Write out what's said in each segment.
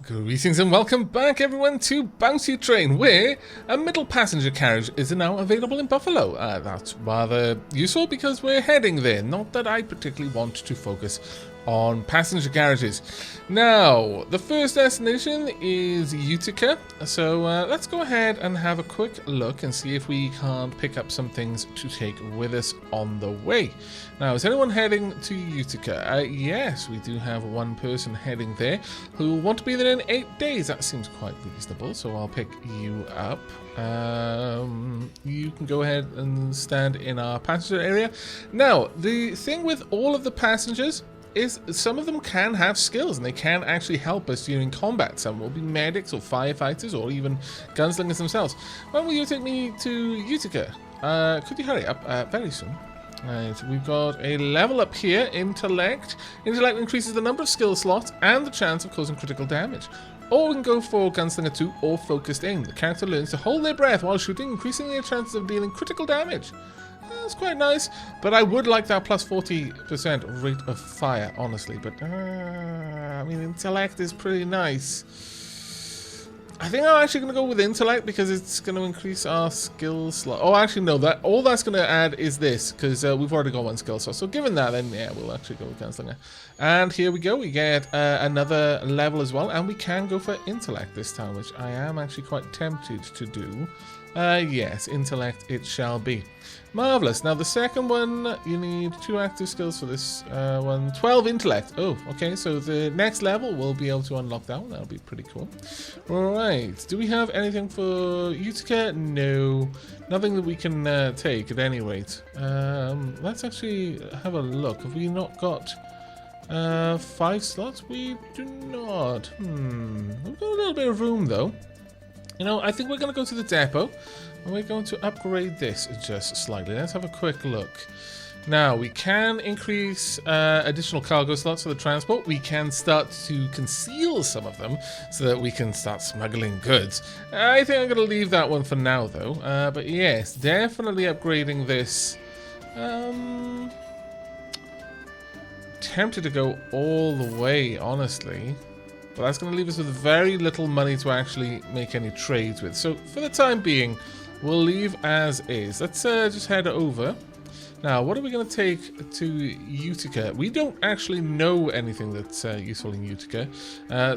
Greetings and welcome back everyone to Bounty Train, where a middle passenger carriage is now available in Buffalo. That's rather useful because we're heading there. Not that I particularly want to focus on passenger carriages. Now, the first destination is Utica, so let's go ahead and have a quick look and see if we can't pick up some things to take with us on the way. Now, is anyone heading to Utica? Yes, we do have one person heading there who will want to be there in 8 days. That seems quite reasonable, so I'll pick you up. You can go ahead and stand in our passenger area. Now, the thing with all of the passengers is some of them can have skills and they can actually help us during combat. Some will be medics or firefighters or even gunslingers themselves. When will you take me to Utica? Could you hurry up? Very soon. Right, we've got a level up here, Intellect. Intellect increases the number of skill slots and the chance of causing critical damage. Or we can go for Gunslinger 2 or Focused Aim. The character learns to hold their breath while shooting, increasing their chances of dealing critical damage. That's quite nice, but I would like that plus 40% rate of fire, honestly. But, I mean, Intellect is pretty nice. I think I'm actually going to go with Intellect because it's going to increase our skill slot. Oh, actually, no. All that's going to add is this because we've already got one skill slot. So given that, then, yeah, we'll actually go with Gunslinger. And here we go. We get another level as well. And we can go for Intellect this time, which I am actually quite tempted to do. Yes, Intellect it shall be. Marvellous. Now, the second one, you need 2 active skills for this one. 12 Intellect. Oh, okay. So the next level, we'll be able to unlock that one. That'll be pretty cool. All right. Do we have anything for Utica? No. Nothing that we can take at any rate. Let's actually have a look. Have we not got 5 slots? We do not. We've got a little bit of room, though. You know, I think we're going to go to the depot and we're going to upgrade this just slightly. Let's have a quick look. Now, we can increase additional cargo slots for the transport. We can start to conceal some of them so that we can start smuggling goods. I think I'm going to leave that one for now, though. But yes, definitely upgrading this. Tempted to go all the way, honestly. But that's going to leave us with very little money to actually make any trades with. So for the time being, we'll leave as is. Let's just head over. Now, what are we going to take to Utica? We don't actually know anything that's useful in Utica.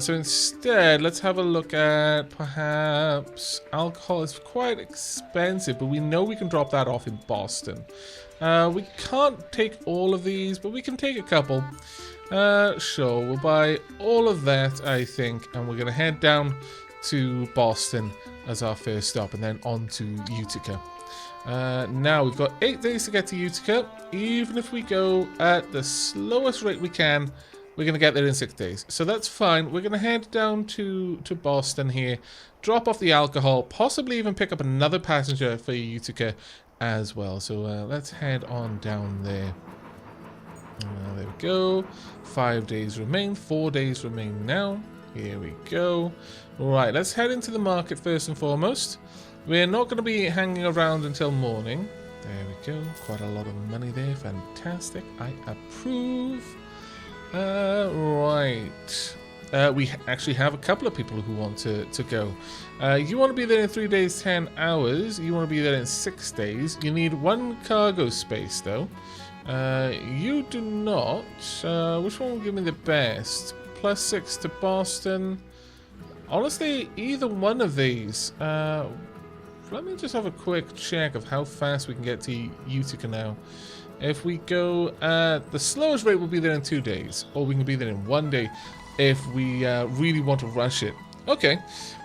So instead, let's have a look at perhaps alcohol. Is quite expensive, but we know we can drop that off in Boston. We can't take all of these, but we can take a couple. Sure, we'll buy all of that, I think, and we're going to head down to Boston as our first stop, and then on to Utica. Now, we've got 8 days to get to Utica. Even if we go at the slowest rate we can, we're going to get there in 6 days. So that's fine. We're going to head down to Boston here, drop off the alcohol, possibly even pick up another passenger for Utica as well. So let's head on down there. There we go. 5 days remain. 4 days remain now. Here we go. Right, let's head into the market first and foremost. We're not going to be hanging around until morning. There we go. Quite a lot of money there. Fantastic. I approve. Right. We actually have a couple of people who want to go. You want to be there in 3 days, 10 hours. You want to be there in 6 days. You need 1 cargo space, though. You do not. Which one will give me the best? +6 to Boston. Honestly, either one of these. Let me just have a quick check of how fast we can get to Utica now. If we go at the slowest rate, we'll be there in 2 days. Or we can be there in 1 day if we really want to rush it. Okay.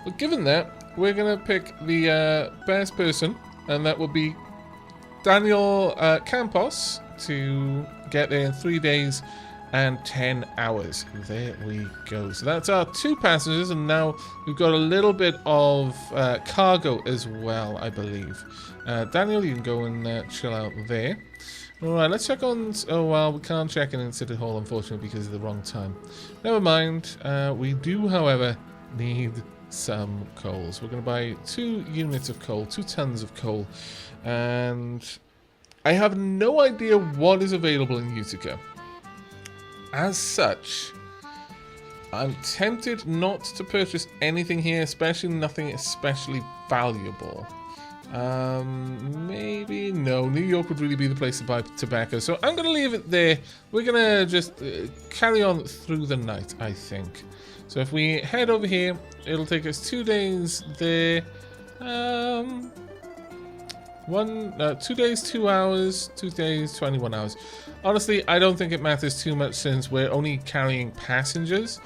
Well, given that, we're going to pick the best person. And that will be Daniel Campos to get there in 3 days and 10 hours. There we go. So that's our 2 passengers, and now we've got a little bit of cargo as well, I believe. Daniel, you can go and chill out there. Alright, let's check on... Oh, well, we can't check in City Hall, unfortunately, because of the wrong time. Never mind. We do, however, need some coals. We're going to buy 2 units of coal, 2 tons of coal, and I have no idea what is available in Utica. As such, I'm tempted not to purchase anything here, especially nothing especially valuable. Maybe no. New York would really be the place to buy tobacco, so I'm going to leave it there. We're going to just carry on through the night, I think. So if we head over here, it'll take us 2 days there. 2 days, 2 hours, 2 days, 21 hours. Honestly, I don't think it matters too much since we're only carrying passengers.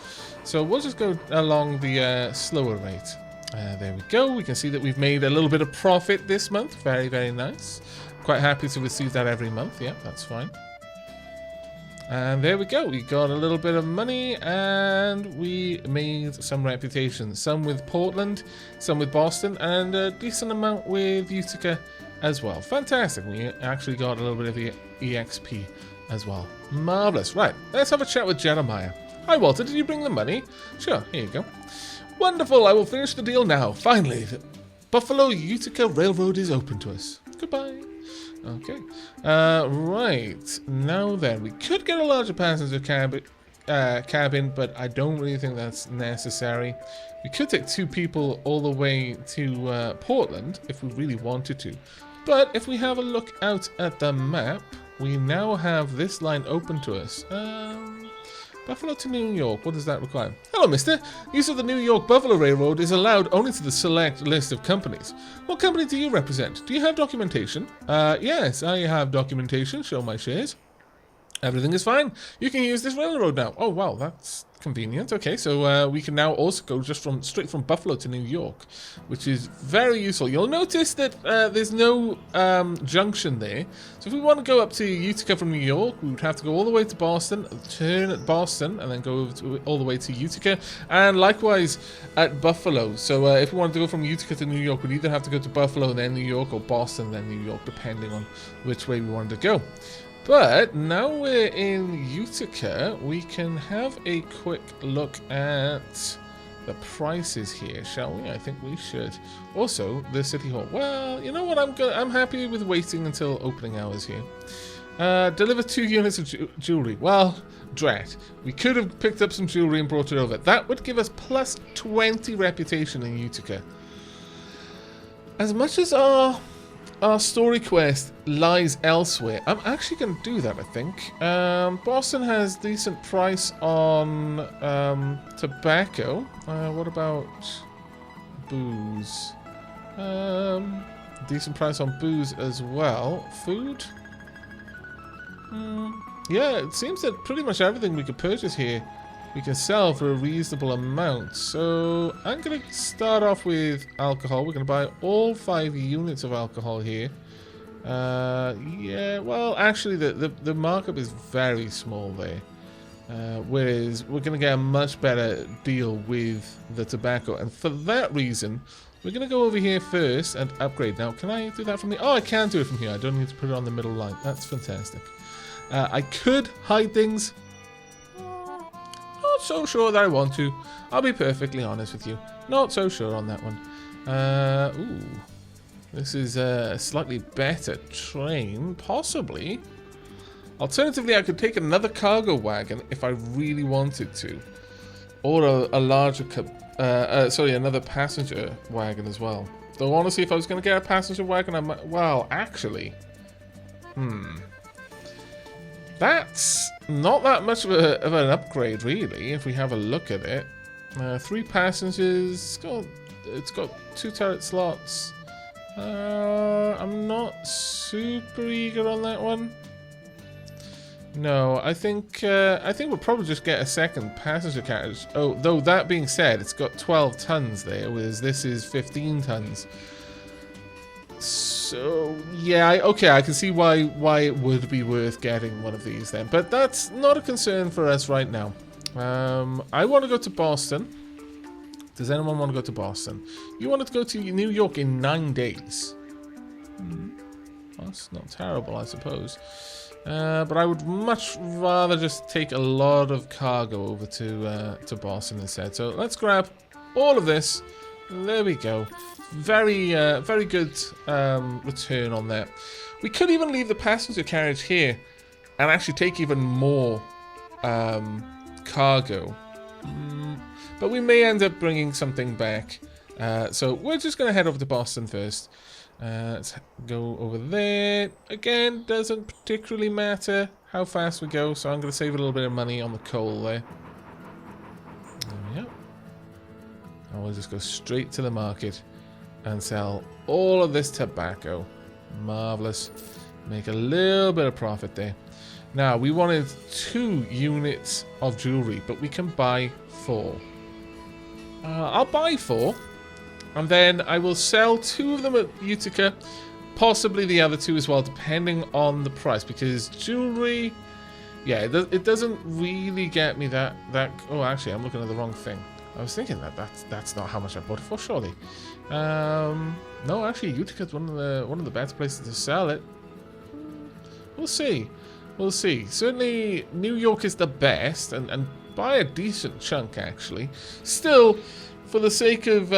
So we'll just go along the slower rate. There we go. We can see that we've made a little bit of profit this month. Very, very nice. Quite happy to receive that every month. Yeah, that's fine. And there we go. We got a little bit of money and we made some reputation. Some with Portland, some with Boston, and a decent amount with Utica as well. Fantastic. We actually got a little bit of the EXP as well. Marvelous. Right, let's have a chat with Jeremiah. Hi, Walter. Did you bring the money? Sure, here you go. Wonderful. I will finish the deal now. Finally, the Buffalo Utica Railroad is open to us. Goodbye. Okay. Right. Now then, we could get a larger passenger cabin, but I don't really think that's necessary. We could take 2 people all the way to Portland if we really wanted to. But if we have a look out at the map, we now have this line open to us. Buffalo to New York, what does that require? Hello, mister. Use of the New York Buffalo Railroad is allowed only to the select list of companies. What company do you represent? Do you have documentation? Yes, I have documentation. Show my shares. Everything is fine. You can use this railroad now. Oh, wow, that's convenient. Okay, so we can now also go just straight from Buffalo to New York, which is very useful. You'll notice that there's no junction there. So if we want to go up to Utica from New York, we would have to go all the way to Boston, turn at Boston, and then go all the way to Utica. And likewise at Buffalo. So if we wanted to go from Utica to New York, we'd either have to go to Buffalo, then New York, or Boston, then New York, depending on which way we wanted to go. But now we're in Utica, we can have a quick look at the prices here, shall we? I think we should. Also, the City Hall. Well, you know what? I'm happy with waiting until opening hours here. Deliver 2 units of jewelry. Well, drat. We could have picked up some jewelry and brought it over. That would give us plus 20 reputation in Utica. As much as our story quest lies elsewhere, I'm actually going to do that, I think. Boston has decent price on tobacco. What about booze? Decent price on booze as well. Food? Yeah, it seems that pretty much everything we could purchase here we can sell for a reasonable amount. So I'm going to start off with alcohol. We're going to buy all 5 units of alcohol here. Yeah, well, actually the markup is very small there. Whereas we're going to get a much better deal with the tobacco. And for that reason, we're going to go over here first and upgrade. Now, can I do that from here? Oh, I can do it from here. I don't need to put it on the middle line. That's fantastic. I could hide things. Not so sure that I want to. I'll be perfectly honest with you. Not so sure on that one. Ooh. This is a slightly better train, possibly. Alternatively, I could take another cargo wagon if I really wanted to. Or a larger, another passenger wagon as well. Though honestly, if I was going to get a passenger wagon, I might, well, actually, that's not that much of an upgrade, really, if we have a look at it. 3 passengers, it's got 2 turret slots. I'm not super eager on that one. No, I think we'll probably just get a second passenger carriage. Oh, though that being said, it's got 12 tons there, whereas this is 15 tons. So yeah, okay, I can see why it would be worth getting one of these then, but that's not a concern for us right now. I want to go to Boston. Does anyone want to go to Boston? You wanted to go to New York in 9 days. That's not terrible, I suppose. But I would much rather just take a lot of cargo over to Boston instead. So let's grab all of this. There we go. Very good return on that. We could even leave the passenger carriage here and actually take even more cargo. But we may end up bringing something back. So we're just going to head over to Boston first. Let's go over there. Again, doesn't particularly matter how fast we go, so I'm going to save a little bit of money on the coal there. There we go. And we'll just go straight to the market and sell all of this tobacco. Marvelous. Make a little bit of profit there. Now, we wanted 2 units of jewelry, but we can buy 4. I'll buy 4. And then I will sell 2 of them at Utica, possibly the other 2 as well, depending on the price. Because jewelry, yeah, it doesn't really get me that. Oh, actually, I'm looking at the wrong thing. I was thinking that's not how much I bought it for, surely. No, actually, Utica's one of the better places to sell it. We'll see. We'll see. Certainly, New York is the best, and by a decent chunk, actually. Still, for the sake of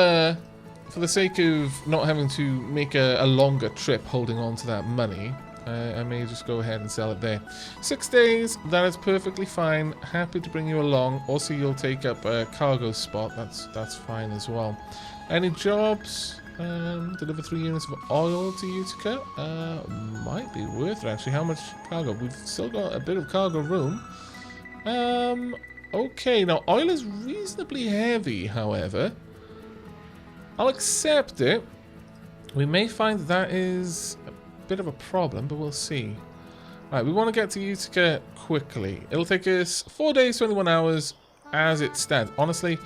not having to make a longer trip holding on to that money, I may just go ahead and sell it there. 6 days, that is perfectly fine. Happy to bring you along. Also, you'll take up a cargo spot. That's fine as well. Any jobs? Deliver 3 units of oil to Utica. Might be worth it, actually. How much cargo? We've still got a bit of cargo room. Okay, now oil is reasonably heavy, however. I'll accept it. We may find that is a bit of a problem, but we'll see. Right, we want to get to Utica quickly. It'll take us 4 days, 21 hours as it stands. Honestly,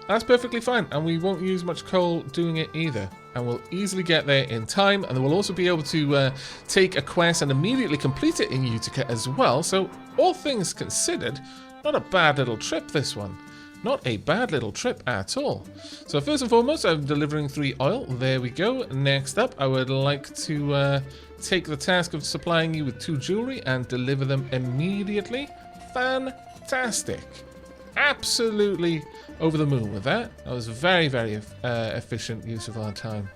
that's perfectly fine, and we won't use much coal doing it either. And we'll easily get there in time, and then we'll also be able to take a quest and immediately complete it in Utica as well. So, all things considered, not a bad little trip, this one. Not a bad little trip at all. So first and foremost, I'm delivering 3 oil. There we go. Next up, I would like to take the task of supplying you with 2 jewelry and deliver them immediately. Fantastic. Absolutely over the moon with that. That was very, very efficient use of our time.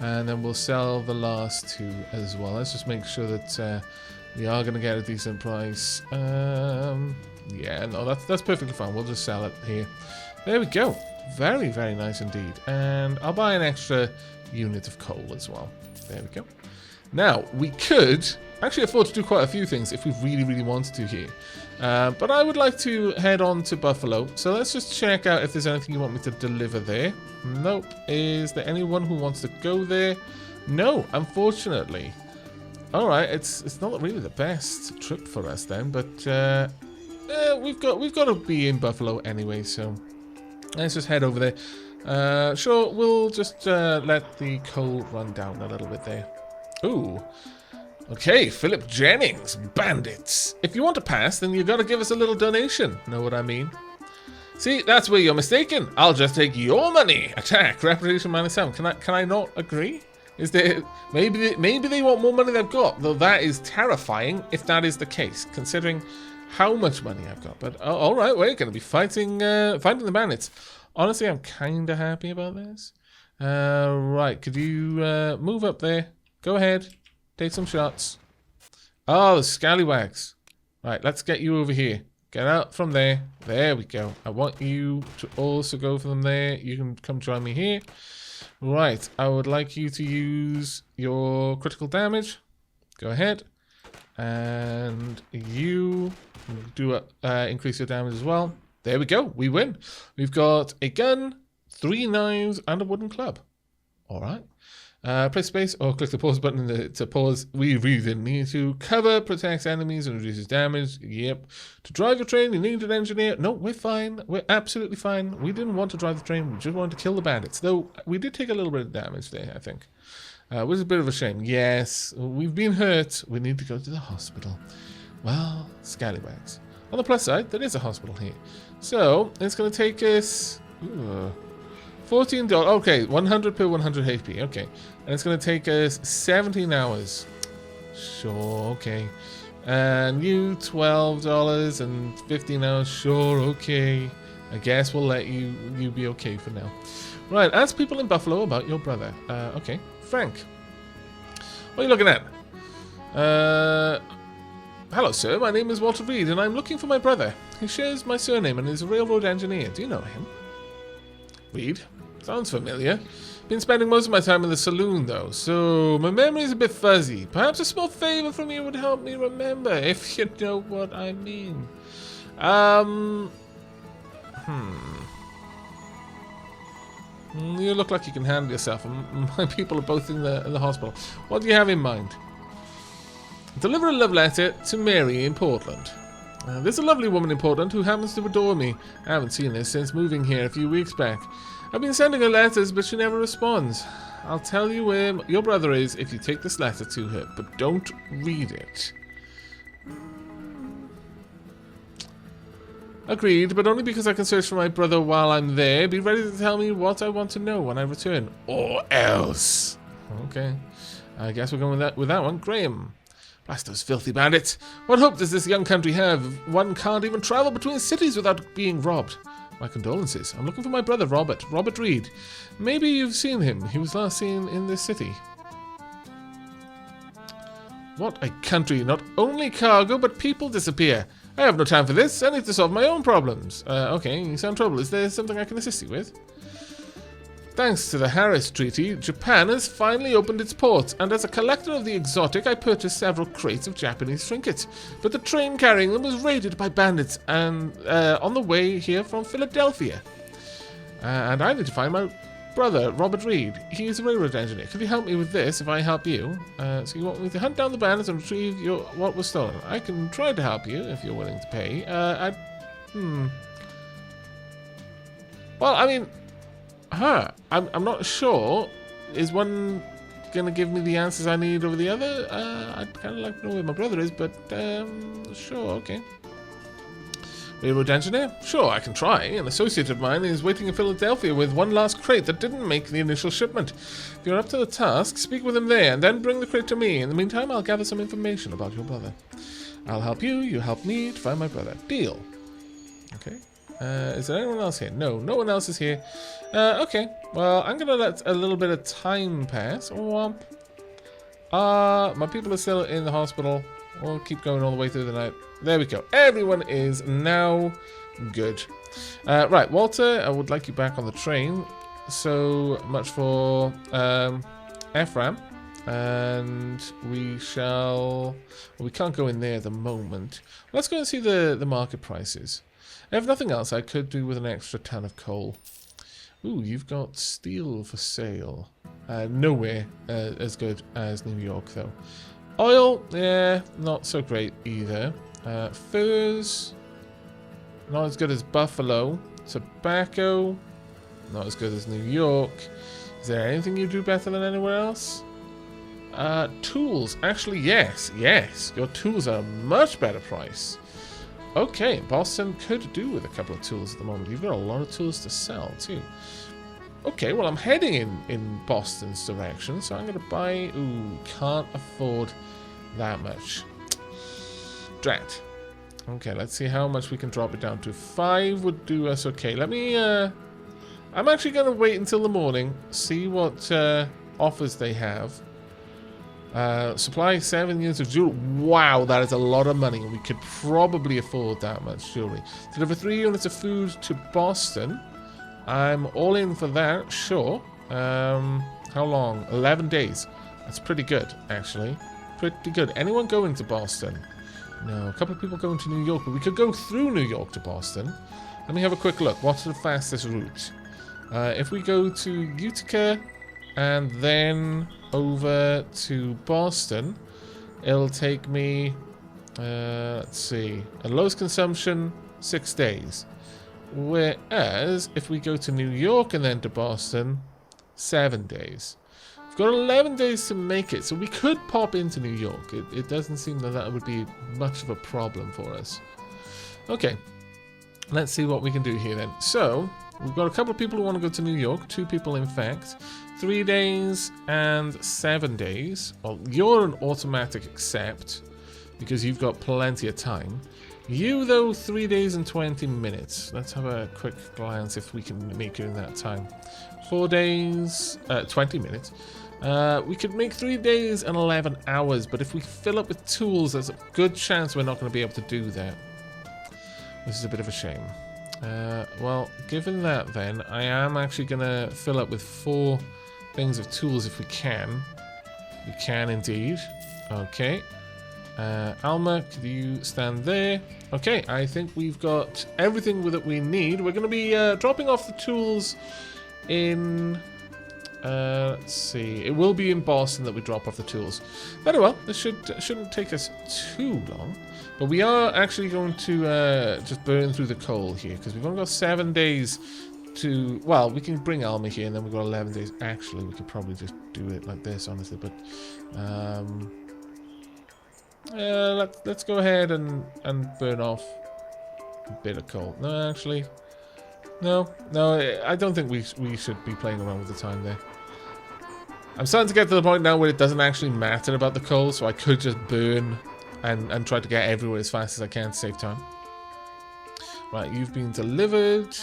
And then we'll sell the last 2 as well. Let's just make sure that we are going to get a decent price. Yeah, no, that's perfectly fine. We'll just sell it here. There we go. Very, very nice indeed. And I'll buy an extra unit of coal as well. There we go. Now, we could actually afford to do quite a few things if we really, really wanted to here. But I would like to head on to Buffalo. So let's just check out if there's anything you want me to deliver there. Nope. Is there anyone who wants to go there? No, unfortunately. Alright, it's not really the best trip for us then, but we've got to be in Buffalo anyway, so let's just head over there. Sure, we'll just let the coal run down a little bit there. Ooh. Okay, Philip Jennings, Bandits. If you want to pass, then you got to give us a little donation. Know what I mean? See, that's where you're mistaken. I'll just take your money. Attack, reputation -7. Can I not agree? Is there maybe they want more money they've got? Though that is terrifying if that is the case, considering how much money I've got. But all right, we're going to be fighting the bandits. Honestly, I'm kind of happy about this. Right, could you move up there? Go ahead. Take some shots. Oh, the scallywags. Right, let's get you over here. Get out from there. There we go. I want you to also go for them there. You can come join me here. Right, I would like you to use your critical damage. Go ahead. And you do increase your damage as well. There we go. We win. We've got a gun, 3 knives, and a wooden club. All right. Press space or click the pause button to pause. We really didn't need to. Cover protects enemies and reduces damage. Yep. To drive a train, you need an engineer. No, we're fine. We're absolutely fine. We didn't want to drive the train. We just wanted to kill the bandits. Though we did take a little bit of damage there, I think. Which is a bit of a shame. Yes, we've been hurt. We need to go to the hospital. Well, scallywags. On the plus side, there is a hospital here. So, it's going to take us... $14. Okay, 100 per 100 HP. Okay. And it's going to take us 17 hours. Sure, okay. And you, $12 and 15 hours. Sure, okay. I guess we'll let you be okay for now. Right, ask people in Buffalo about your brother. Okay. Frank. What are you looking at? Hello, sir. My name is Walter Reed, and I'm looking for my brother. He shares my surname and is a railroad engineer. Do you know him? Reed? Sounds familiar. Been spending most of my time in the saloon, though, so my memory's a bit fuzzy. Perhaps a small favor from you would help me remember, if you know what I mean. You look like you can handle yourself, and my people are both in the hospital. What do you have in mind? Deliver a love letter to Mary in Portland. There's a lovely woman in Portland who happens to adore me. I haven't seen her since moving here a few weeks back. I've been sending her letters, but she never responds. I'll tell you where your brother is if you take this letter to her, but don't read it. Agreed, but only because I can search for my brother while I'm there. Be ready to tell me what I want to know when I return, or else. Okay, I guess we're going with that one. Graham. Blast those filthy bandits. What hope does this young country have if one can't even travel between cities without being robbed? My condolences. I'm looking for my brother, Robert Reed. Maybe you've seen him. He was last seen in this city. What a country. Not only cargo, but people disappear. I have no time for this. I need to solve my own problems. Okay, you sound troubled. Is there something I can assist you with? Thanks to the Harris Treaty, Japan has finally opened its ports, and as a collector of the exotic, I purchased several crates of Japanese trinkets. But the train carrying them was raided by bandits and on the way here from Philadelphia. And I need to find my brother, Robert Reed. He is a railroad engineer. Could you help me with this if I help you? So you want me to hunt down the bandits and retrieve what was stolen? I can try to help you if you're willing to pay. Well, I mean... I'm not sure. Is one going to give me the answers I need over the other? I'd kind of like to know where my brother is, but sure, okay. Railroad engineer? Sure, I can try. An associate of mine is waiting in Philadelphia with one last crate that didn't make the initial shipment. If you're up to the task, speak with him there, and then bring the crate to me. In the meantime, I'll gather some information about your brother. I'll help you, you help me to find my brother. Deal. Okay. Is there anyone else here? No, no one else is here. Okay, well, I'm going to let a little bit of time pass. My people are still in the hospital. We'll keep going all the way through the night. There we go. Everyone is now good. Right, Walter, I would like you back on the train. So much for Ephraim. And we shall... Well, we can't go in there at the moment. Let's go and see the market prices. If nothing else, I could do with an extra ton of coal. Ooh, you've got steel for sale. Nowhere as good as New York, though. Oil, yeah, not so great either. Furs, not as good as Buffalo. Tobacco, not as good as New York. Is there anything you do better than anywhere else? Tools, actually, yes. Your tools are a much better price. Okay, Boston could do with a couple of tools at the moment. You've got a lot of tools to sell, too. Okay, well, I'm heading in Boston's direction, so I'm going to buy... Ooh, can't afford that much. Drat. Okay, let's see how much we can drop it down to. 5 would do us okay. Let me... I'm actually going to wait until the morning, see what offers they have. Supply 7 units of jewelry. Wow, that is a lot of money. We could probably afford that much jewelry. Deliver 3 units of food to Boston. I'm all in for that, sure. How long? 11 days. That's pretty good, actually. Pretty good. Anyone going to Boston? No, a couple of people going to New York, but we could go through New York to Boston. Let me have a quick look. What's the fastest route? If we go to Utica and then over to Boston, it'll take me, let's see, at lowest consumption, 6 days. Whereas, if we go to New York and then to Boston, 7 days. We've got 11 days to make it, so we could pop into New York. It doesn't seem that would be much of a problem for us. Okay, let's see what we can do here then. So, we've got a couple of people who want to go to New York, 2 people in fact. 3 days and 7 days. Well, you're an automatic accept because you've got plenty of time. You, though, 3 days and 20 minutes. Let's have a quick glance if we can make it in that time. 4 days, 20 minutes. We could make 3 days and 11 hours, but if we fill up with tools, there's a good chance we're not going to be able to do that. This is a bit of a shame. Well, given that then, I am actually going to fill up with 4 things of tools if we can. We can indeed. Okay. Alma, could you stand there? Okay, I think we've got everything that we need. We're going to be dropping off the tools in... let's see. It will be in Boston that we drop off the tools. Very well. This shouldn't take us too long. But we are actually going to just burn through the coal here, because we've only got 7 days to... Well, we can bring Alma here, and then we've got 11 days. Actually, we could probably just do it like this, honestly. But let's go ahead and burn off a bit of coal. No, actually... No, I don't think we should be playing around with the time there. I'm starting to get to the point now where it doesn't actually matter about the coal, so I could just burn and try to get everywhere as fast as I can to save time. Right, you've been delivered.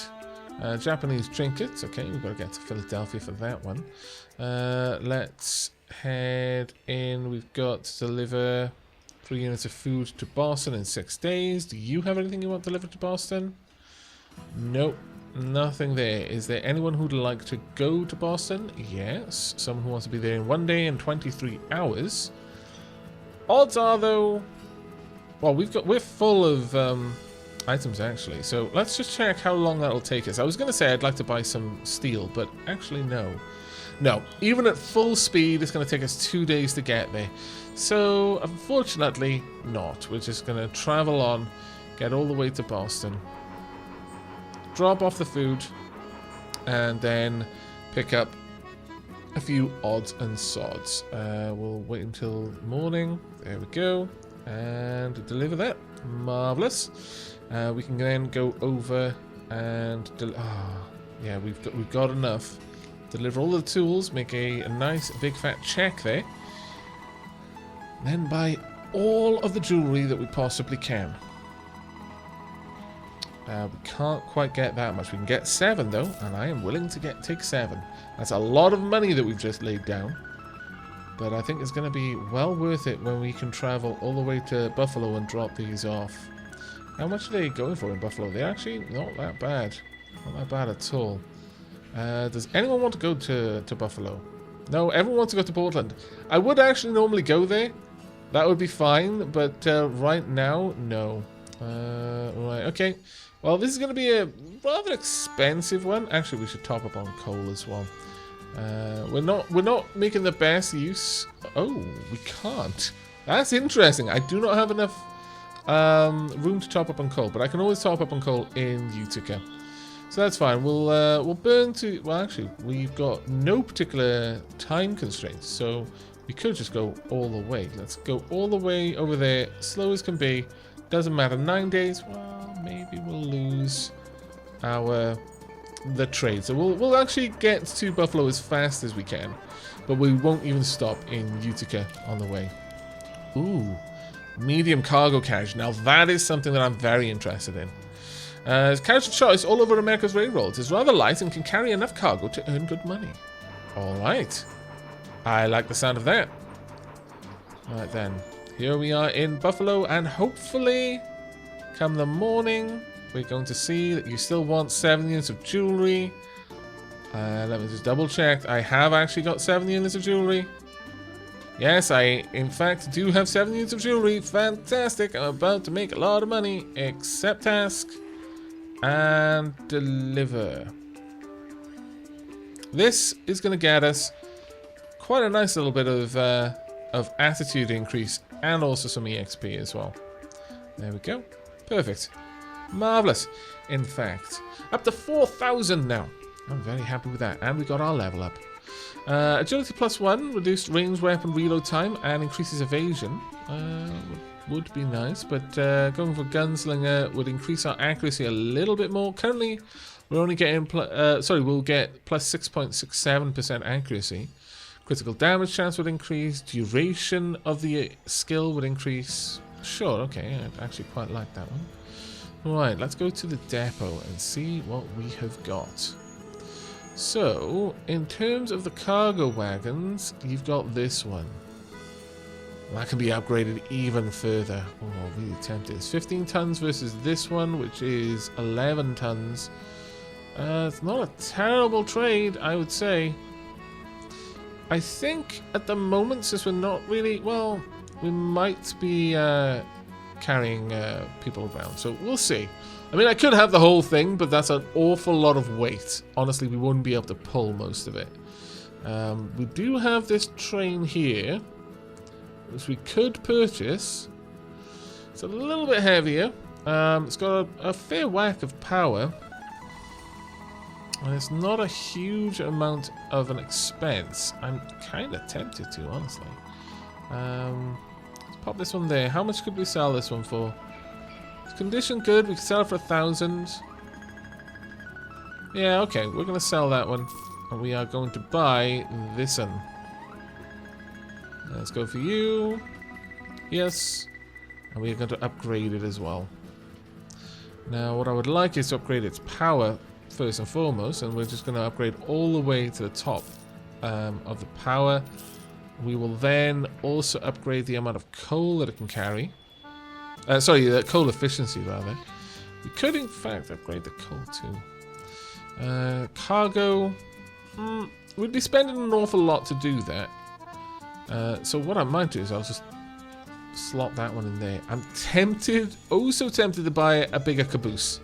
Japanese trinkets. Okay, we've got to get to Philadelphia for that one. Let's head in. We've got to deliver 3 units of food to Boston in 6 days. Do you have anything you want delivered to Boston? Nope. Nothing there. Is there anyone who'd like to go to Boston? Yes. Someone who wants to be there in 1 day and 23 hours. Odds are, though... Well, we're full of items, actually. So let's just check how long that'll take us. I was going to say I'd like to buy some steel, but actually, no. No. Even at full speed, it's going to take us 2 days to get there. So, unfortunately, not. We're just going to travel on, get all the way to Boston, drop off the food, and then pick up a few odds and sods. We'll wait until morning. There we go. And deliver that. Marvelous. We can then go over and... yeah, we've got enough. Deliver all the tools. Make a nice big fat check there. Then buy all of the jewelry that we possibly can. We can't quite get that much. We can get 7 though, and I am willing to take 7. That's a lot of money that we've just laid down. But I think it's going to be well worth it when we can travel all the way to Buffalo and drop these off. How much are they going for in Buffalo? They're actually not that bad. Not that bad at all. Does anyone want to go to Buffalo? No, everyone wants to go to Portland. I would actually normally go there. That would be fine, but right now, no. Right, okay. Well, this is going to be a rather expensive one. Actually, we should top up on coal as well. We're not making the best use. Oh, we can't. That's interesting. I do not have enough room to top up on coal, but I can always top up on coal in Utica. So that's fine. We'll burn to... Well, actually, we've got no particular time constraints, so we could just go all the way. Let's go all the way over there, slow as can be. Doesn't matter. 9 days. Well, maybe we'll lose the trade. So we'll actually get to Buffalo as fast as we can, but we won't even stop in Utica on the way. Ooh, medium cargo carriage. Now that is something that I'm very interested in. Carriage of choice all over America's railroads is rather light and can carry enough cargo to earn good money. All right, I like the sound of that. All right then. Here we are in Buffalo, and hopefully, come the morning, we're going to see that you still want 7 units of jewelry. Let me just double check. I have actually got 7 units of jewelry. Yes, I in fact do have 7 units of jewelry. Fantastic. I'm about to make a lot of money. Accept task and deliver. This is going to get us quite a nice little bit of attitude increase, and also some EXP as well. There we go. Perfect. Marvelous. In fact, up to 4,000 now. I'm very happy with that. And we got our level up. Agility +1, reduced range weapon reload time, and increases evasion. Would be nice, but going for Gunslinger would increase our accuracy a little bit more. Currently, we're only getting... we'll get +6.67% accuracy. Critical damage chance would increase. Duration of the skill would increase. Sure, okay. I actually quite like that one. Right, let's go to the depot and see what we have got. So, in terms of the cargo wagons, you've got this one. That can be upgraded even further. Oh, really tempted. It's 15 tons versus this one, which is 11 tons. It's not a terrible trade, I would say. I think at the moment, since we're not really... Well, we might be carrying people around, so we'll see. I mean, I could have the whole thing, but that's an awful lot of weight. Honestly, we wouldn't be able to pull most of it. We do have this train here, which we could purchase. It's a little bit heavier. It's got a fair whack of power. And it's not a huge amount of an expense. I'm kind of tempted to, honestly. Let's pop this one there. How much could we sell this one for? It's condition good. We could sell it for 1,000. Yeah, okay. We're going to sell that one. And we are going to buy this one. Let's go for you. Yes. And we are going to upgrade it as well. Now, what I would like is to upgrade its power first and foremost, and we're just going to upgrade all the way to the top of the power. We will then also upgrade the amount of coal that it can carry. Sorry, the coal efficiency, rather. We could, in fact, upgrade the coal too. Cargo. We'd be spending an awful lot to do that. So what I might do is I'll just slot that one in there. I'm tempted, oh so tempted to buy a bigger caboose,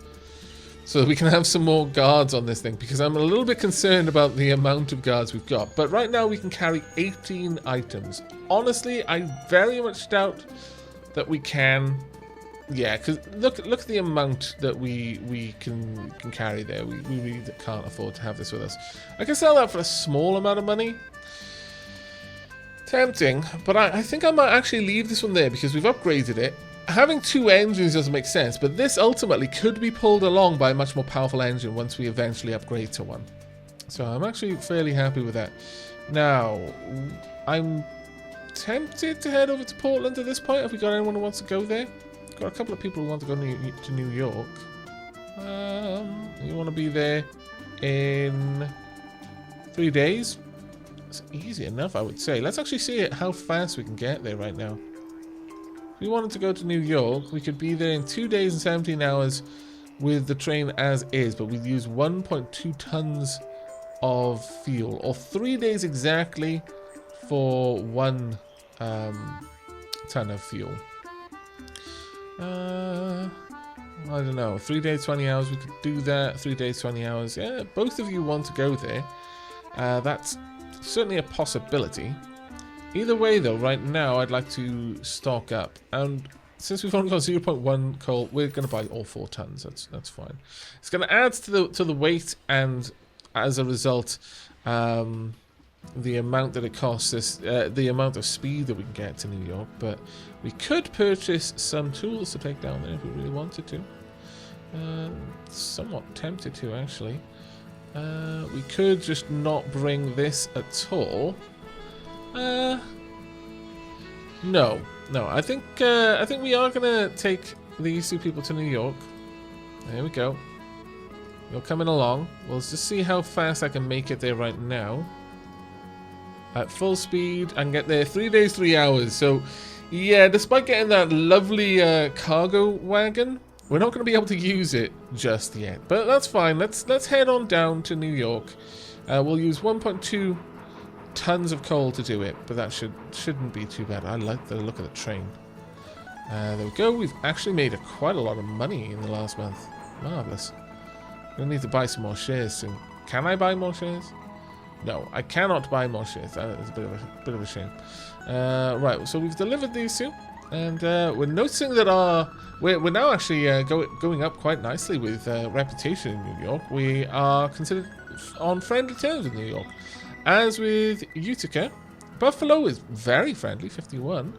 so that we can have some more guards on this thing, because I'm a little bit concerned about the amount of guards we've got. But right now we can carry 18 items. Honestly, I very much doubt that we can. Yeah, because look at the amount that we can carry there. We really can't afford to have this with us. I can sell that for a small amount of money. Tempting, but I think I might actually leave this one there because we've upgraded it. Having 2 engines doesn't make sense, but this ultimately could be pulled along by a much more powerful engine once we eventually upgrade to one. So I'm actually fairly happy with that. Now, I'm tempted to head over to Portland at this point. Have we got anyone who wants to go there? Got a couple of people who want to go to New York. You want to be there in 3 days? It's easy enough, I would say. Let's actually see how fast we can get there right now. If we wanted to go to New York, we could be there in 2 days and 17 hours with the train as is, but we'd use 1.2 tons of fuel, or 3 days exactly for 1 ton of fuel. I don't know. 3 days, 20 hours, we could do that. 3 days, 20 hours. Yeah, both of you want to go there. That's certainly a possibility. Either way, though, right now, I'd like to stock up. And since we've only got 0.1 coal, we're going to buy all 4 tons. That's fine. It's going to add to the weight, and as a result, the amount that it costs us, the amount of speed that we can get to New York. But we could purchase some tools to take down there if we really wanted to. Somewhat tempted to, actually. We could just not bring this at all. No. I think we are gonna take these 2 people to New York. There we go. You're coming along. We'll just see how fast I can make it there right now. At full speed, I can get there 3 days, 3 hours. So, yeah, despite getting that lovely cargo wagon, we're not going to be able to use it just yet. But that's fine. Let's head on down to New York. We'll use 1.2 tons of coal to do it, but that shouldn't be too bad. I like the look of the train. There we go. We've actually made quite a lot of money in the last month. Marvelous. We'll need to buy some more shares soon. Can I buy more shares? No, I cannot buy more shares. That is a bit of a shame. Right, so we've delivered these 2, and we're noticing that we're now actually going up quite nicely with reputation in New York. We are considered on friendly terms with New York. As with Utica, Buffalo is very friendly, 51.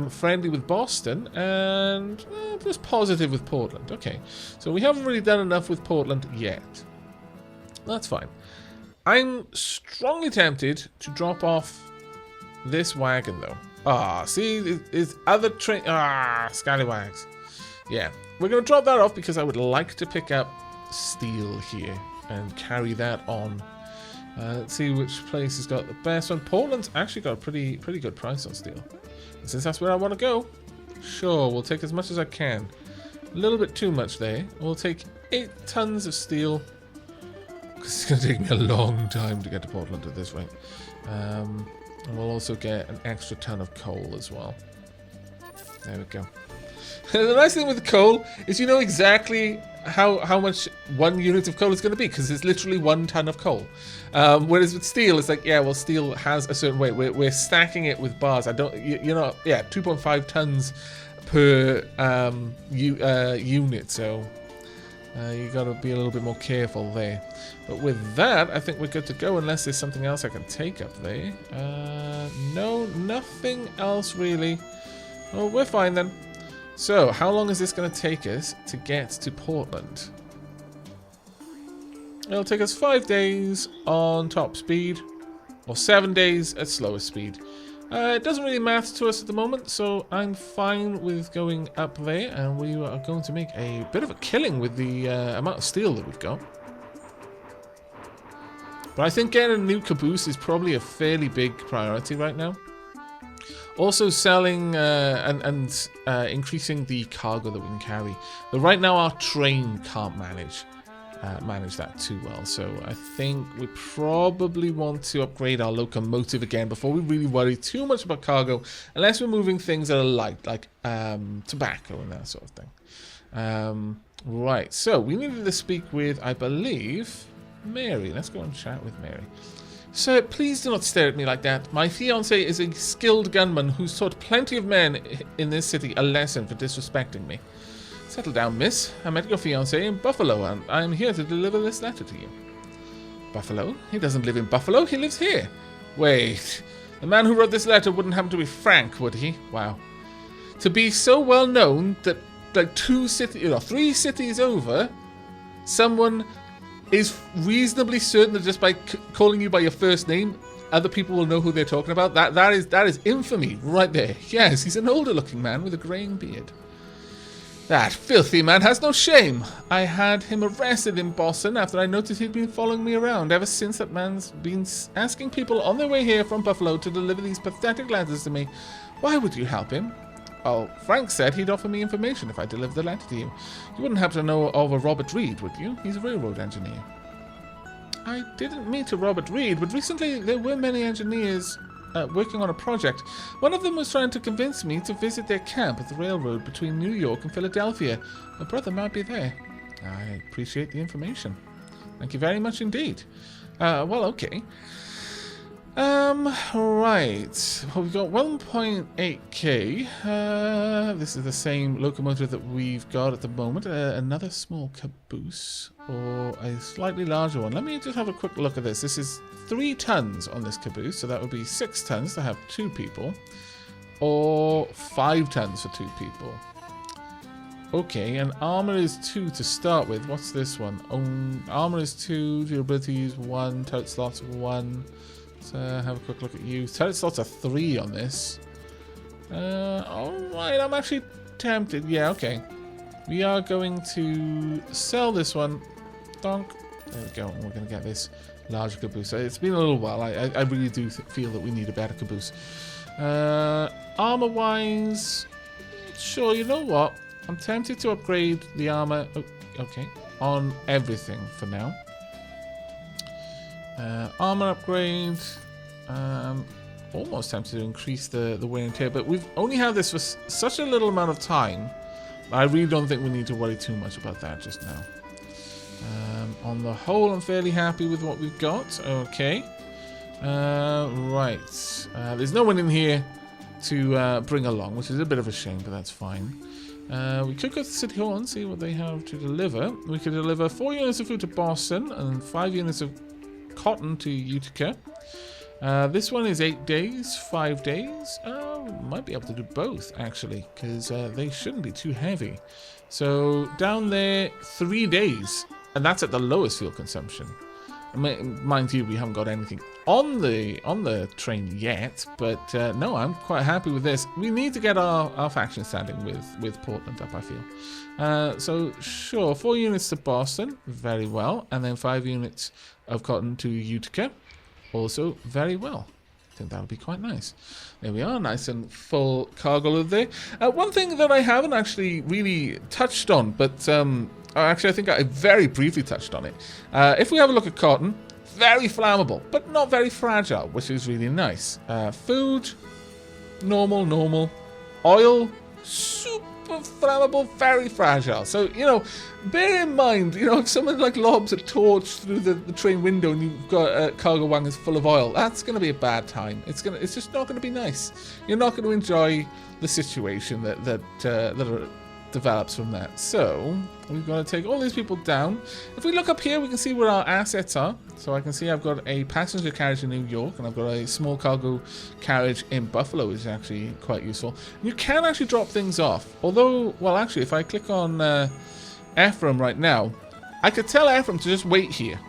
Friendly with Boston, and just positive with Portland. Okay, so we haven't really done enough with Portland yet. That's fine. I'm strongly tempted to drop off this wagon, though. See, it's other train. Scallywags. Yeah, we're going to drop that off because I would like to pick up steel here and carry that on Let's see which place has got the best one. Portland's actually got a pretty good price on steel. And since that's where I want to go, sure, we'll take as much as I can. A little bit too much there. We'll take 8 tons of steel. Because it's going to take me a long time to get to Portland at this rate. And we'll also get an extra ton of coal as well. There we go. The nice thing with the coal is you know exactly how much 1 unit of coal is going to be, because it's literally 1 ton of coal. Whereas with steel, it's like, yeah, well, steel has a certain weight. We're stacking it with bars. You know, yeah, 2.5 tons per unit. So you got to be a little bit more careful there. But with that, I think we're good to go, unless there's something else I can take up there. No, nothing else really. Well, we're fine then. So, how long is this going to take us to get to Portland? It'll take us 5 days on top speed, or 7 days at slower speed. It doesn't really matter to us at the moment, so I'm fine with going up there, and we are going to make a bit of a killing with the amount of steel that we've got. But I think getting a new caboose is probably a fairly big priority right now. Also selling and increasing the cargo that we can carry. But right now our train can't manage that too well. So I think we probably want to upgrade our locomotive again before we really worry too much about cargo. Unless we're moving things that are light, like tobacco and that sort of thing. Right, so we needed to speak with, I believe, Mary. Let's go and chat with Mary. Sir, please do not stare at me like that. My fiancé is a skilled gunman who's taught plenty of men in this city a lesson for disrespecting me. Settle down, miss. I met your fiancé in Buffalo, and I am here to deliver this letter to you. Buffalo? He doesn't live in Buffalo, he lives here. Wait, the man who wrote this letter wouldn't happen to be Frank, would he? Wow. To be so well known that, like, 3 cities over, someone is reasonably certain that just by calling you by your first name, other people will know who they're talking about. That is infamy right there. Yes, he's an older looking man with a greying beard. That filthy man has no shame. I had him arrested in Boston after I noticed he'd been following me around. Ever since, that man's been asking people on their way here from Buffalo to deliver these pathetic letters to me. Why would you help him? Well, Frank said he'd offer me information if I delivered the letter to you. You wouldn't happen to know of a Robert Reed, would you? He's a railroad engineer. I didn't meet a Robert Reed, but recently there were many engineers working on a project. One of them was trying to convince me to visit their camp at the railroad between New York and Philadelphia. My brother might be there. I appreciate the information. Thank you very much indeed. Well, okay. Right. Well, we've got 1.8k. This is the same locomotive that we've got at the moment. Another small caboose, or a slightly larger one. Let me just have a quick look at this. This is 3 tons on this caboose, so that would be 6 tons to have 2 people, or 5 tons for 2 people. Okay, and armor is 2 to start with. What's this one? Armor is 2, durability is 1, tote slots 1. Let's have a quick look at you. Tote slots are 3 on this. Alright, I'm actually tempted. Yeah, okay. We are going to sell this one. Donk. There we go. And we're going to get this larger caboose. It's been a little while. I really do feel that we need a better caboose. Armor-wise, sure, you know what? I'm tempted to upgrade the armor. Oh, okay. On everything for now. Armor upgrade. Almost tempted to increase the wear and tear, but we've only had this for such a little amount of time. I really don't think we need to worry too much about that just now. On the whole, I'm fairly happy with what we've got. Okay. Right. There's no one in here to bring along, which is a bit of a shame, but that's fine. We could go to City Hall and see what they have to deliver. We could deliver 4 units of food to Boston and 5 units of cotton to Utica. This one is 8 days, 5 days. Might be able to do both, actually, because they shouldn't be too heavy. So down there, 3 days, and that's at the lowest fuel consumption. Mind you, we haven't got anything on the train yet, but no, I'm quite happy with this. We need to get our faction standing with Portland up, I feel. So sure, 4 units to Boston, very well, and then 5 units of cotton to Utica. Also very well. I think that would be quite nice. There we are, nice and full cargo load there. One thing that I haven't actually really touched on, but actually I think I very briefly touched on it. If we have a look at cotton, very flammable, but not very fragile, which is really nice. Food, normal. Oil, super flammable, very fragile. So, you know, bear in mind, you know, if someone like lobs a torch through the train window and you've got cargo wagons full of oil, that's going to be a bad time. It's just not going to be nice. You're not going to enjoy the situation that develops from that. So we've got to take all these people down. If we look up here, we can see where our assets are. So I can see I've got a passenger carriage in New York, and I've got a small cargo carriage in Buffalo, which is actually quite useful. You can actually drop things off. Although, well, actually, if I click on Ephraim right now, I could tell Ephraim to just wait here.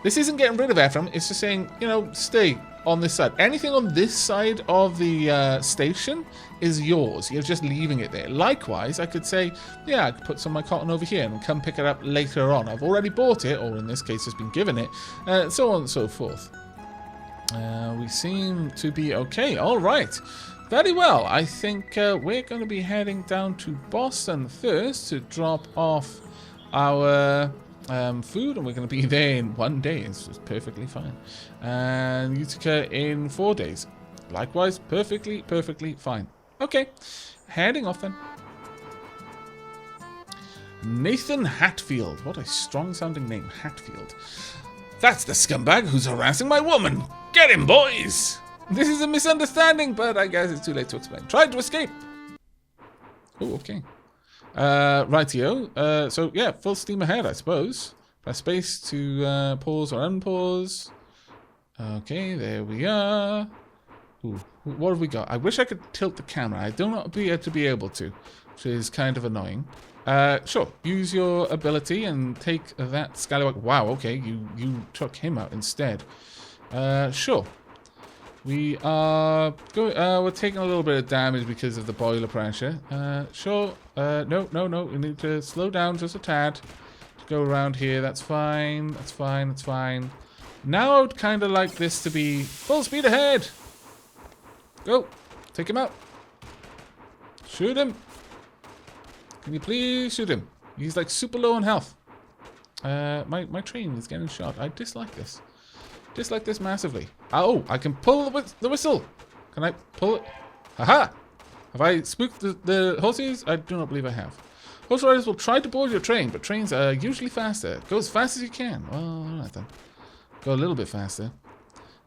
This isn't getting rid of Ephraim. It's just saying, you know, stay on this side. Anything on this side of the station is yours. You're just leaving it there. Likewise, I could say, yeah, I could put some of my cotton over here and come pick it up later on. I've already bought it, or in this case, just been given it, so on and so forth. We seem to be okay. All right. Very well. I think we're going to be heading down to Boston first to drop off our food, and we're going to be there in 1 day. It's just perfectly fine. And Utica in 4 days. Likewise, perfectly fine. Okay, heading off then. Nathan Hatfield. What a strong-sounding name, Hatfield. That's the scumbag who's harassing my woman. Get him, boys! This is a misunderstanding, but I guess it's too late to explain. Tried to escape. Oh, okay. Rightio. So, yeah, full steam ahead, I suppose. Press space to pause or unpause. Okay, there we are. Ooh, what have we got? I wish I could tilt the camera. I don't appear to be able to, which is kind of annoying. Sure, use your ability and take that scallywag. Wow, okay, you took him out instead. Sure. We are we're taking a little bit of damage because of the boiler pressure. Sure. No. We need to slow down just a tad. Go around here. That's fine. That's fine. Now I would kind of like this to be full speed ahead. Go. Take him out. Shoot him. Can you please shoot him? He's like super low on health. My train is getting shot. I dislike this. Dislike this massively. Oh, I can pull the whistle. Can I pull it? Haha! Have I spooked the horses? I do not believe I have. Horse riders will try to board your train, but trains are usually faster. Go as fast as you can. Well, alright then. Go a little bit faster.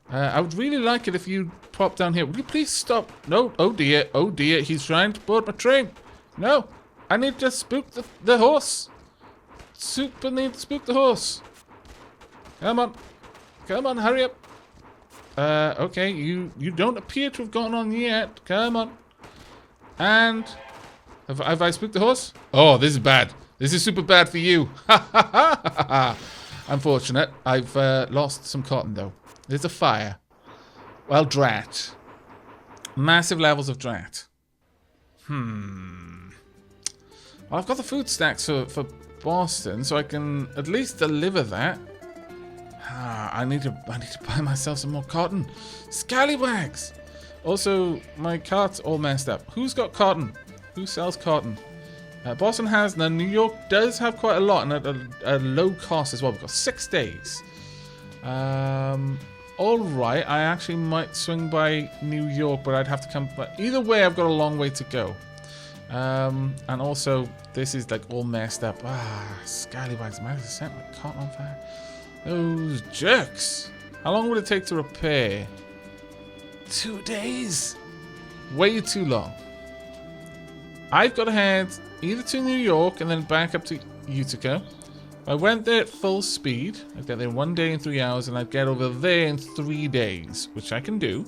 I would really like it if you pop down here. Would you please stop? No. Oh dear. He's trying to board my train. No. I need to spook the horse. Super need to spook the horse. Come on, hurry up. Okay, you don't appear to have gotten on yet. Come on. And have I spooked the horse? Oh, this is bad. This is super bad for you. Unfortunate. I've lost some cotton though. There's a fire. Well, drat. Massive levels of drat. Well, I've got the food stacks for Boston, so I can at least deliver that. I need to buy myself some more cotton. Scallywags! Also, my cart's all messed up. Who's got cotton? Who sells cotton? Boston has, now New York does have quite a lot, and at a low cost as well. We've got 6 days. Alright, I actually might swing by New York, but I'd have to come... But either way, I've got a long way to go. And also, this is like all messed up. Scallywags, managed to set my cotton on fire. Those jerks. How long would it take to repair? 2 days? Way too long. I've got to head either to New York and then back up to Utica. If I went there at full speed, I'd get there in 1 day and 3 hours, and I'd get over there in 3 days, which I can do.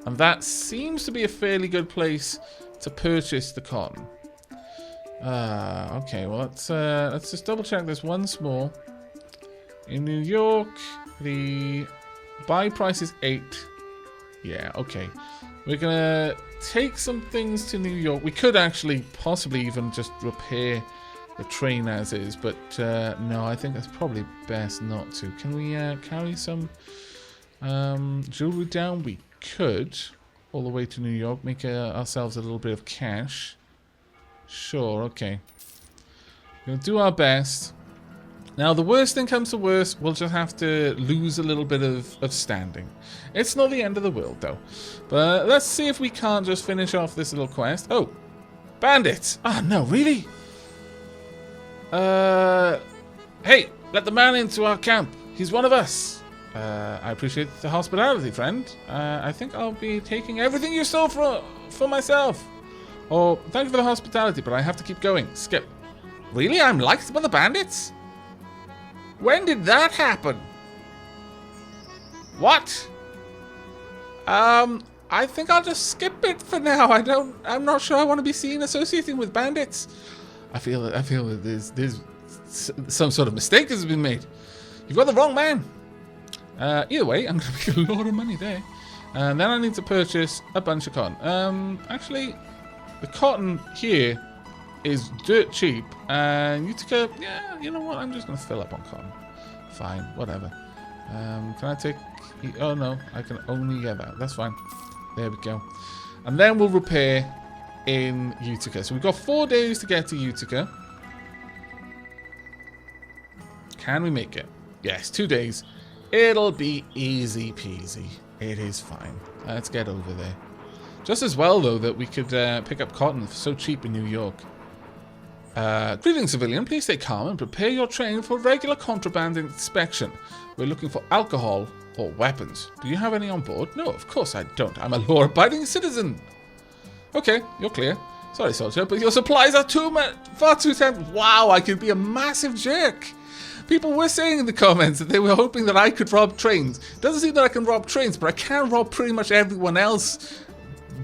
And that seems to be a fairly good place to purchase the cotton. Okay, well let's just double check this once more. In New York, the buy price is 8. Yeah, okay. We're gonna take some things to New York. We could actually possibly even just repair the train as is. But no, I think that's probably best not to. Can we carry some jewelry down? We could. All the way to New York. Make ourselves a little bit of cash. Sure, okay. We're going to do our best. Now, the worst thing comes to worst, we'll just have to lose a little bit of standing. It's not the end of the world, though. But let's see if we can't just finish off this little quest. Oh, bandits! Ah, no, really? Hey, let the man into our camp. He's one of us. I appreciate the hospitality, friend. I think I'll be taking everything you stole for myself. Oh, thank you for the hospitality, but I have to keep going. Skip. Really? I'm liked by the bandits? When did that happen? What? I think I'll just skip it for now. I'm not sure I want to be seen associating with bandits. I feel that there's some sort of mistake has been made. You've got the wrong man. Either way, I'm going to make a lot of money there. And then I need to purchase a bunch of cotton. Actually, the cotton here is dirt cheap. And Utica, yeah, you know what? I'm just going to fill up on cotton. Fine, whatever. Can I take... Oh, no. I can only get that. That's fine. There we go. And then we'll repair in Utica. So we've got 4 days to get to Utica. Can we make it? Yes, 2 days. It'll be easy peasy. It is fine. Let's get over there. Just as well, though, that we could pick up cotton for so cheap in New York. Greetings, civilian. Please stay calm and prepare your train for regular contraband inspection. We're looking for alcohol or weapons. Do you have any on board? No, of course I don't. I'm a law-abiding citizen. Okay, you're clear. Sorry, soldier, but your supplies are far too tempting. Wow, I could be a massive jerk. People were saying in the comments that they were hoping that I could rob trains. Doesn't seem that I can rob trains, but I can rob pretty much everyone else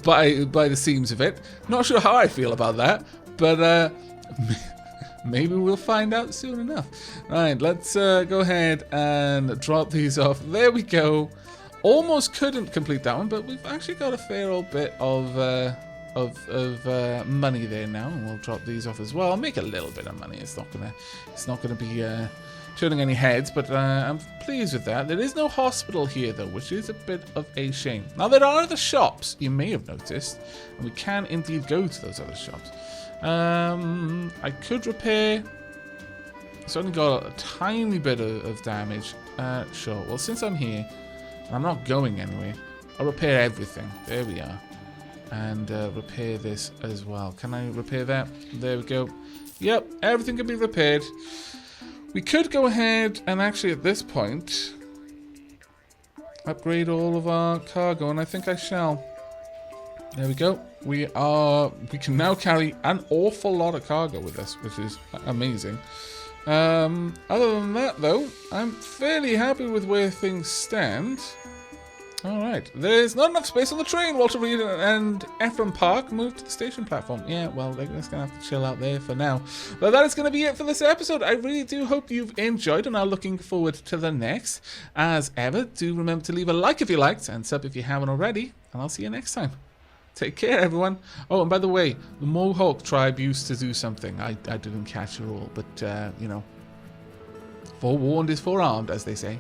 by the seams of it. Not sure how I feel about that, but maybe we'll find out soon enough. Right, let's go ahead and drop these off. There we go. Almost couldn't complete that one, but we've actually got a fair old bit of money there now, and we'll drop these off as well. I'll make a little bit of money. It's not gonna be turning any heads, but I'm pleased with that. There is no hospital here though, which is a bit of a shame. Now there are other shops you may have noticed, and we can indeed go to those other shops. I could repair. It's only got a tiny bit of damage. Sure. Well, since I'm here, and I'm not going anywhere, I'll repair everything. There we are. And repair this as well. Can I repair that? There we go. Yep, everything can be repaired. We could go ahead and actually at this point upgrade all of our cargo, and I think I shall. There we go. We can now carry an awful lot of cargo with us, which is amazing. Other than that, though, I'm fairly happy with where things stand. Alright, there's not enough space on the train. Walter Reed and Ephraim Park moved to the station platform. Yeah, well, they're just going to have to chill out there for now. But that is going to be it for this episode. I really do hope you've enjoyed and are looking forward to the next. As ever, do remember to leave a like if you liked and sub if you haven't already. And I'll see you next time. Take care, everyone. Oh, and by the way, the Mohawk tribe used to do something. I didn't catch it all, but, you know, forewarned is forearmed, as they say.